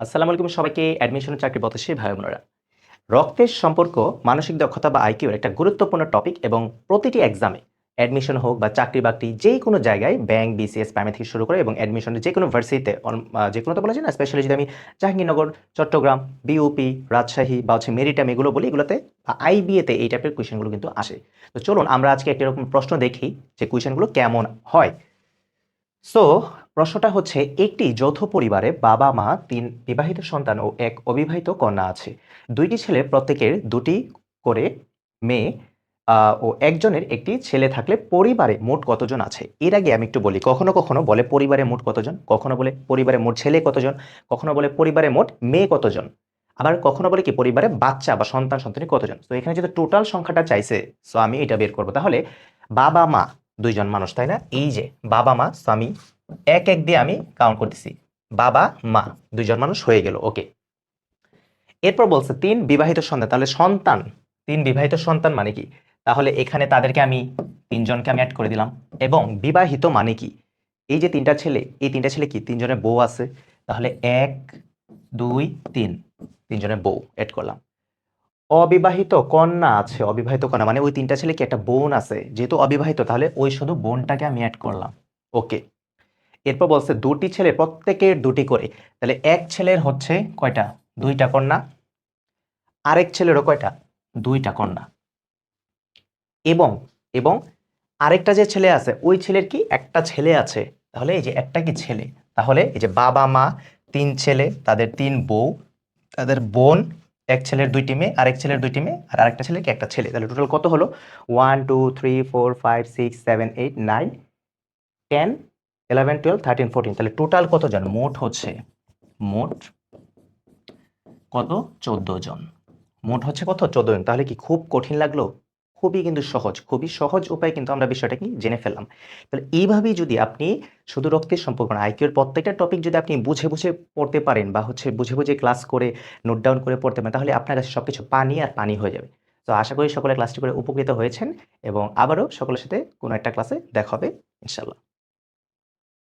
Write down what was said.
আসসালামু আলাইকুম সবাইকে অ্যাডমিশন চাকরি প্রত্যাশী ভাই বোনেরা। রক্তের সম্পর্ক মানসিক দক্ষতা বা আইকিউ এর একটা গুরুত্বপূর্ণ টপিক এবং প্রতিটি এক্সামে অ্যাডমিশন হোক বা চাকরি-বাকরি যেকোনো জায়গায় ব্যাংক, বিসিএস, প্রাইমারি থেকে শুরু করে এবং অ্যাডমিশনের যেকোনো ভার্সিটিতে যেকোনো তো বলা যায় না, স্পেশালি যদি আমি জাহাঙ্গীরনগর, চট্টগ্রাম, বিউপি, রাজশাহী বা মেরিটাইম এগুলো বলি, এগুলোতে আইবিএ তে এই টাইপের কোয়েশ্চেনগুলো কিন্তু আসে। তো চলুন আমরা আজকে একটা এরকম প্রশ্ন দেখি যে কোয়েশ্চেনগুলো কেমন হয়। সো প্রশ্নটা হচ্ছে, একটি যৌথ পরিবারে বাবা-মা, ৩ বিবাহিত সন্তান ও ১ অবিবাহিত কন্যা আছে। ২ টি ছেলে, প্রত্যেকের ২ টি করে মেয়ে ও একজনের একটি ছেলে থাকলে পরিবারে মোট কতজন আছে? এর আগে আমি একটু বলি, কখনো, কখনো বলে পরিবারে মোট কতজন, কখনো বলে পরিবারে মোট ছেলে কতজন, কখনো বলে পরিবারে মোট মেয়ে কতজন। আবার কখনো বলে কি পরিবারে বাচ্চা বা সন্তান-সন্ততি কতজন। তো এখানে যেহেতু টোটাল সংখ্যাটা চাইছে, সো আমি এটা বের করব। তাহলে বাবা-মা ২ জন মানুষ, তাই না? এই যে বাবা-মা, সো আমি এক, এক দিয়ে আমি কাউন্ট করতেছি। বাবা, মা ২ জন মানুষ হয়ে গেল। ওকে। এরপর বলছে ৩ বিবাহিত সন্তান। তাহলে সন্তান, ৩ বিবাহিত সন্তান মানে কি? তাহলে এখানে তাদেরকে আমি ৩ জনকে আমি এড করে দিলাম। এবং বিবাহিত মানে কি? এই যে ৩ টা ছেলে, এই ৩ টা ছেলে কি ৩ জনের বউ আছে। তাহলে ১, ২, ৩, ৩ জনের বউ এড করলাম। অবিবাহিত কন্যা আছে, অবিবাহিত কন্যা মানে ওই ৩ টা ছেলে কি একটা বোন আছে। যেহেতু অবিবাহিত তাহলে ওই শুধু বোনটাকে আমি এড করলাম। ওকে। এরপর বলছে ২ টি ছেলে, প্রত্যেকের ২ টি করে। তাহলে এক ছেলের হচ্ছে কয়টা? ২ টা কন্যা। আরেক ছেলেরও কয়টা? ২ টা কন্যা। এবং এবং আরেকটা যে ছেলে আছে, ওই ছেলের কি একটা ছেলে আছে। তাহলে এই যে একটা কি ছেলে। তাহলে এই যে বাবা-মা, ৩ ছেলে, তাদের ৩ বউ, তাদের বোন, এক ছেলের ২ টি মেয়ে, আরেক ছেলের ২ টি মেয়ে, আর আরেকটা ছেলের কি একটা ছেলে। তাহলে টোটাল কত হলো? ১, ২, ৩, ৪, ৫, ৬, ৭, ৮, ৯, 10, 11, 12, 13, 14। তাহলে টোটাল কতজন? মোট হচ্ছে মোট কত? ১৪ জন। মোট হচ্ছে কত? ১৪ জন। তাহলে কি খুব কঠিন লাগলো? খুবই কিন্তু সহজ। খুবই সহজ উপায়ে কিন্তু আমরা বিষয়টা কি জেনে ফেললাম। তাহলে এইভাবেই যদি আপনি শুধু রক্তের সম্পর্ক না, আইকিউ এর প্রত্যেকটা টপিক যদি আপনি বুঝে, বুঝে পড়তে পারেন বা বুঝে, বুঝে ক্লাস করে নোট ডাউন করে পড়তে পারেন, তাহলে আপনার কাছে সবকিছু পানি আর পানি হয়ে যাবে। তো আশা করি সকলে ক্লাসটি করে উপকৃত হয়েছেন এবং আবারও সকলের সাথে কোনো একটা ক্লাসে দেখা হবে ইনশাআল্লাহ।